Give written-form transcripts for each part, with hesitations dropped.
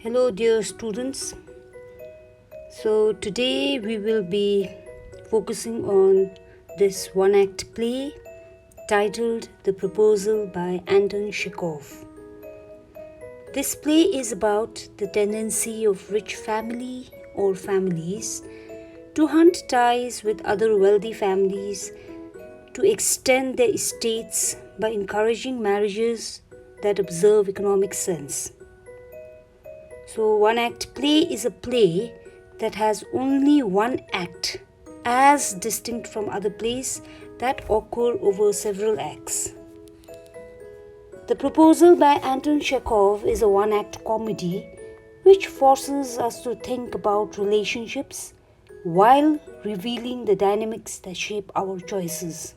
Hello, dear students. So, today we will be focusing on this one act play titled The Proposal by Anton Chekov. This play is about the tendency of rich family or families to hunt ties with other wealthy families to extend their estates by encouraging marriages that observe economic sense. So, one act play is a play that has only one act, as distinct from other plays that occur over several acts. The Proposal by Anton Chekov is a one act comedy which forces us to think about relationships while revealing the dynamics that shape our choices.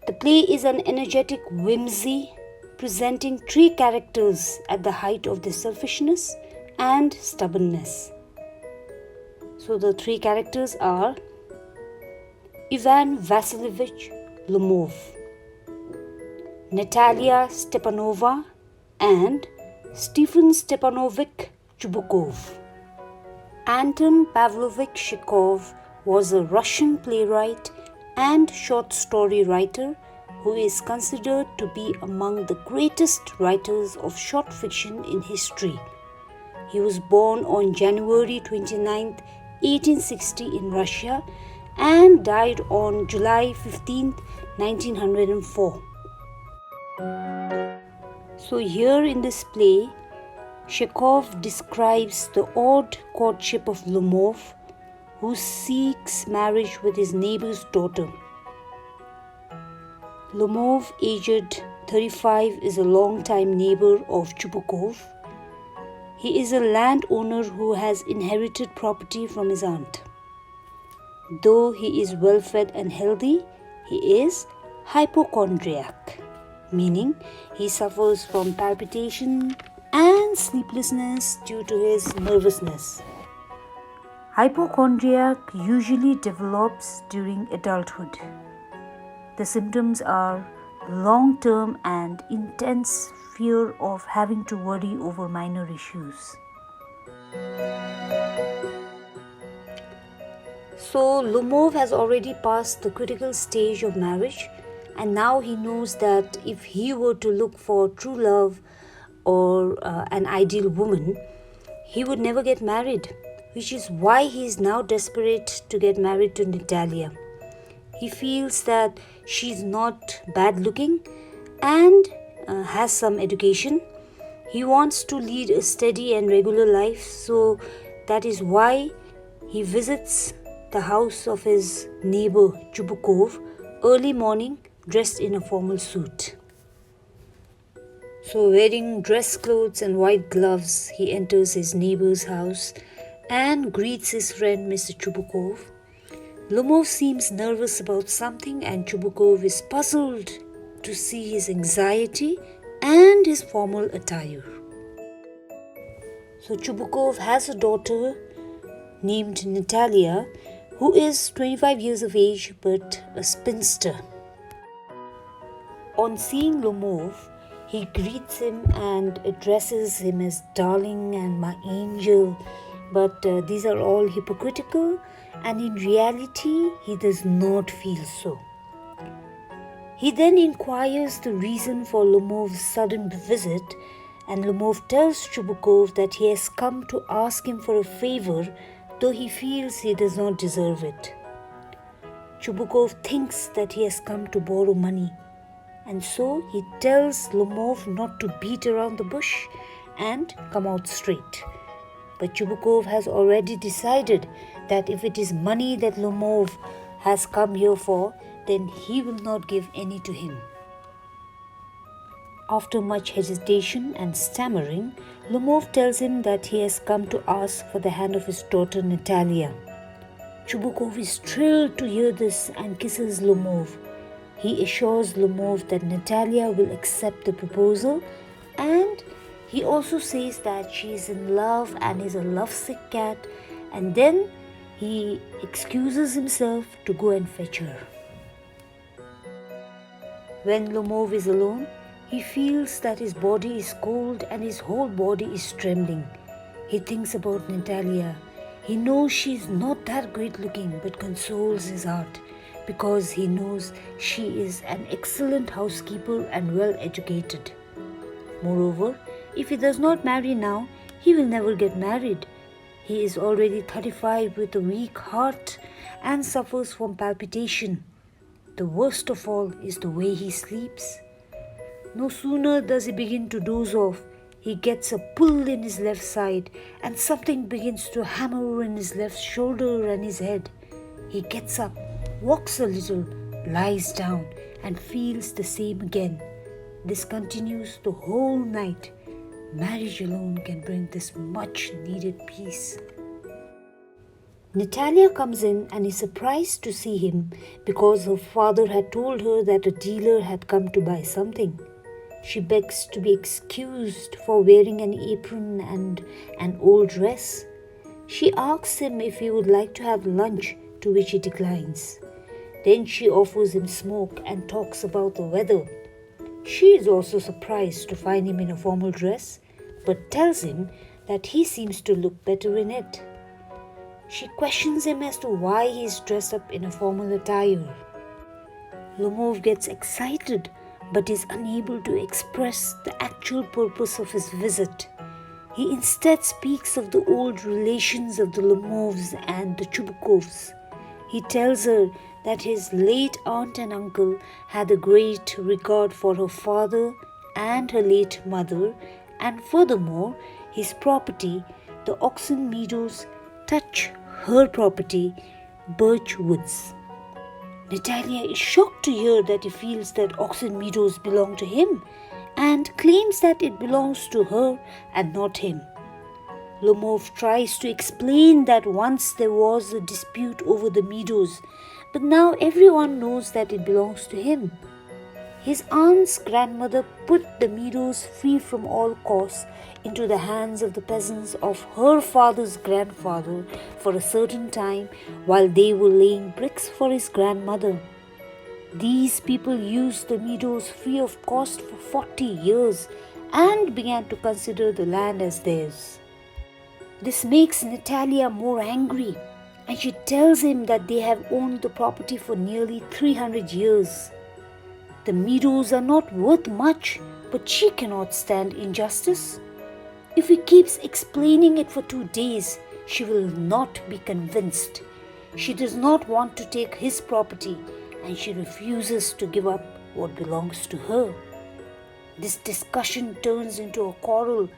The play is an energetic whimsy presenting three characters at the height of their selfishness and stubbornness. So the three characters are Ivan Vasilievich Lomov, Natalia Stepanova, and Stephen Stepanovich Chubukov. Anton Pavlovich Chekov was a Russian playwright and short story writer who is considered to be among the greatest writers of short fiction in history. He was born on January 29, 1860 in Russia and died on July 15, 1904. So here in this play, Chekov describes the odd courtship of Lomov, who seeks marriage with his neighbor's daughter. Lomov, aged 35, is a long-time neighbor of Chubukov. He is a landowner who has inherited property from his aunt. Though he is well-fed and healthy, he is hypochondriac, meaning he suffers from palpitation and sleeplessness due to his nervousness. Hypochondriac usually develops during adulthood. The symptoms are long-term and intense fear of having to worry over minor issues. So Lomov has already passed the critical stage of marriage, and now he knows that if he were to look for true love or an ideal woman, he would never get married, which is why he is now desperate to get married to Natalia. He feels that she's not bad looking and has some education. He wants to lead a steady and regular life, so that is why he visits the house of his neighbor Chubukov early morning dressed in a formal suit. So wearing dress clothes and white gloves, he enters his neighbor's house and greets his friend Mr. Chubukov. Lomov seems nervous about something and Chubukov is puzzled to see his anxiety and his formal attire. So Chubukov has a daughter named Natalia who is 25 years of age but a spinster. On seeing Lomov, he greets him and addresses him as darling and my angel, but these are all hypocritical, and in reality he does not feel so. He then inquires the reason for Lomov's sudden visit, and Lomov tells Chubukov that he has come to ask him for a favor, though he feels he does not deserve it. Chubukov thinks that he has come to borrow money, and so he tells Lomov not to beat around the bush and come out straight. But Chubukov has already decided that if it is money that Lomov has come here for, then he will not give any to him. After much hesitation and stammering, Lomov tells him that he has come to ask for the hand of his daughter Natalia. Chubukov is thrilled to hear this and kisses Lomov. He assures Lomov that Natalia will accept the proposal, and he also says that she is in love and is a lovesick cat, and then he excuses himself to go and fetch her. When Lomov is alone, He feels that his body is cold and his whole body is trembling. He thinks about Natalia. He knows she is not that great looking, but consoles his heart because he knows she is an excellent housekeeper and well educated. Moreover, if he does not marry now, he will never get married. He is already 35 with a weak heart and suffers from palpitation. The worst of all is the way he sleeps. No sooner does he begin to doze off, he gets a pull in his left side and something begins to hammer in his left shoulder and his head. He gets up, walks a little, lies down and feels the same again. This continues the whole night. Marriage alone can bring this much needed peace. Natalia comes in and is surprised to see him because her father had told her that a dealer had come to buy something. She begs to be excused for wearing an apron and an old dress. She asks him if he would like to have lunch, to which he declines. Then she offers him smoke and talks about the weather. She is also surprised to find him in a formal dress, but tells him that he seems to look better in it. She questions him as to why he is dressed up in a formal attire. Lomov gets excited but is unable to express the actual purpose of his visit. He instead speaks of the old relations of the Lomovs and the Chubukovs. He tells her that his late aunt and uncle had a great regard for her father and her late mother, and furthermore, his property, the Oxen Meadows, touch her property, Birch Woods. Natalia is shocked to hear that he feels that Oxen Meadows belong to him and claims that it belongs to her and not him. Lomov tries to explain that once there was a dispute over the meadows, but now everyone knows that it belongs to him. His aunt's grandmother put the meadows free from all costs into the hands of the peasants of her father's grandfather for a certain time while they were laying bricks for his grandmother. These people used the meadows free of cost for 40 years and began to consider the land as theirs. This makes Natalia more angry, and she tells him that they have owned the property for nearly 300 years. The meadows are not worth much, but she cannot stand injustice. If he keeps explaining it for 2 days, she will not be convinced. She does not want to take his property, and she refuses to give up what belongs to her. This discussion turns into a quarrel,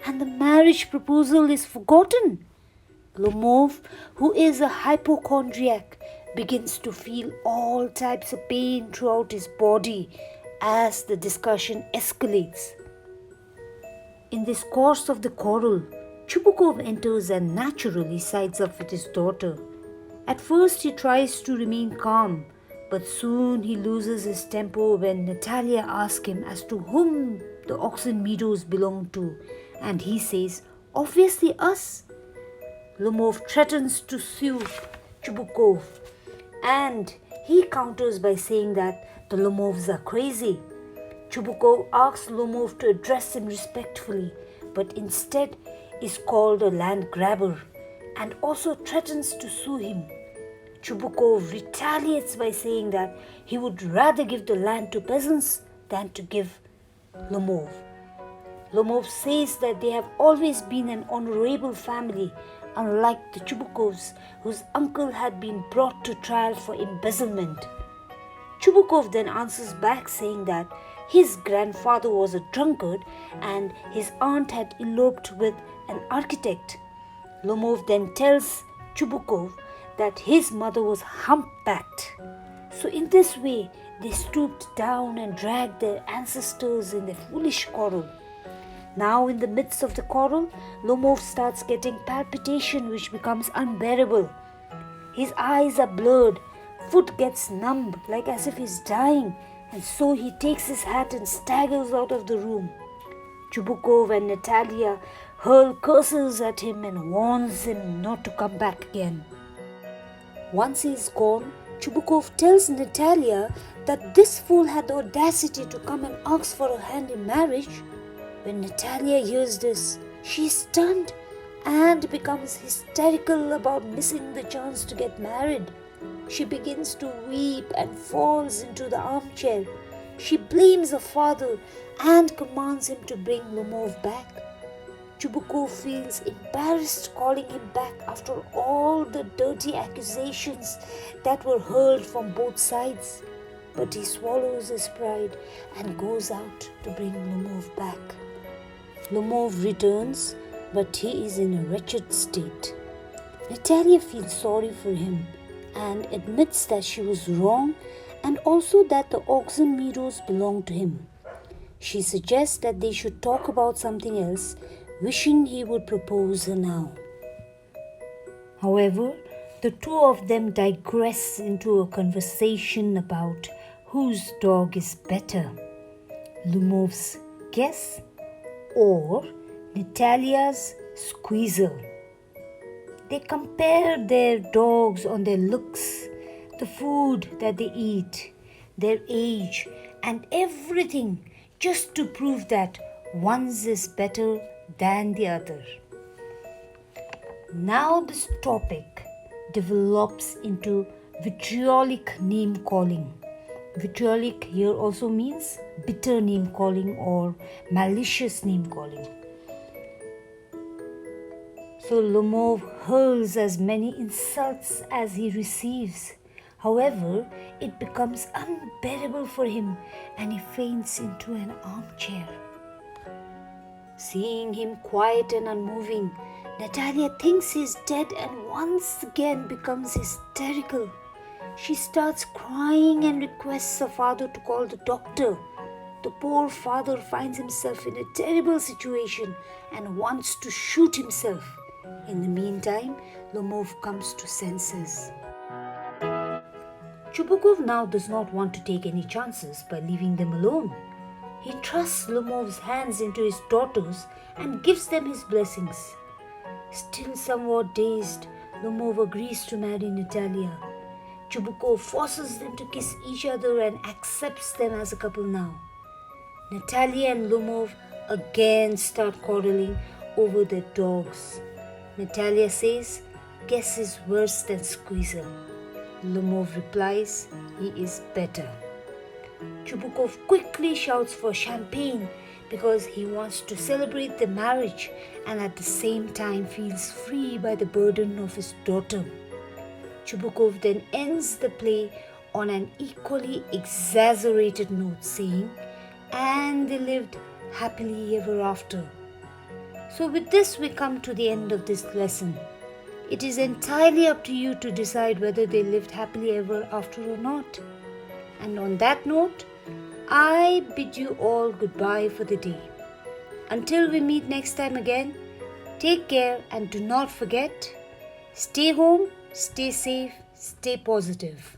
and the marriage proposal is forgotten. Lomov, who is a hypochondriac, begins to feel all types of pain throughout his body as the discussion escalates. In this course of the quarrel, Chubukov enters and naturally sides up with his daughter. At first he tries to remain calm, but soon he loses his temper when Natalia asks him as to whom the Oxen Meadows belong to, and he says, "Obviously us." Lomov threatens to sue Chubukov, and he counters by saying that the Lomovs are crazy. Chubukov asks Lomov to address him respectfully, but instead is called a land grabber and also threatens to sue him. Chubukov retaliates by saying that he would rather give the land to peasants than to give Lomov. Lomov says that they have always been an honorable family, unlike the Chubukovs, whose uncle had been brought to trial for embezzlement. Chubukov then answers back saying that his grandfather was a drunkard and his aunt had eloped with an architect. Lomov then tells Chubukov that his mother was humpbacked. So in this way, they stooped down and dragged their ancestors in their foolish quarrel. Now in the midst of the quarrel, Lomov starts getting palpitation which becomes unbearable. His eyes are blurred, foot gets numb like as if he's dying, and so he takes his hat and staggers out of the room. Chubukov and Natalia hurl curses at him and warns him not to come back again. Once he is gone, Chubukov tells Natalia that this fool had the audacity to come and ask for her hand in marriage. When Natalia hears this, she is stunned and becomes hysterical about missing the chance to get married. She begins to weep and falls into the armchair. She blames her father and commands him to bring Lomov back. Chubukov feels embarrassed calling him back after all the dirty accusations that were hurled from both sides. But he swallows his pride and goes out to bring Lomov back. Lomov returns, but he is in a wretched state. Natalia feels sorry for him and admits that she was wrong and also that the oxen meadows belong to him. She suggests that they should talk about something else, wishing he would propose her now. However, the two of them digress into a conversation about whose dog is better, Lomov's guess or Natalia's squeezer. They compare their dogs on their looks, the food that they eat, their age, and everything just to prove that one's is better than the other. Now this topic develops into vitriolic name calling. Vitriolic here also means bitter name calling or malicious name calling. So Lomov hurls as many insults as he receives. However, it becomes unbearable for him and he faints into an armchair. Seeing him quiet and unmoving, Natalia thinks he is dead and once again becomes hysterical. She starts crying and requests her father to call the doctor. The poor father finds himself in a terrible situation and wants to shoot himself. In the meantime, Lomov comes to senses. Chubukov now does not want to take any chances by leaving them alone. He trusts Lomov's hands into his daughter's and gives them his blessings. Still somewhat dazed, Lomov agrees to marry Natalia. Chubukov forces them to kiss each other and accepts them as a couple now. Natalia and Lomov again start quarreling over their dogs. Natalia says, "Guess is worse than Squeezer." Lomov replies, he is better. Chubukov quickly shouts for champagne because he wants to celebrate the marriage and at the same time feels free by the burden of his daughter. Chubukov then ends the play on an equally exaggerated note saying, "And they lived happily ever after." So with this we come to the end of this lesson. It is entirely up to you to decide whether they lived happily ever after or not. And on that note, I bid you all goodbye for the day. Until we meet next time again, take care and do not forget, stay home, stay safe, stay positive.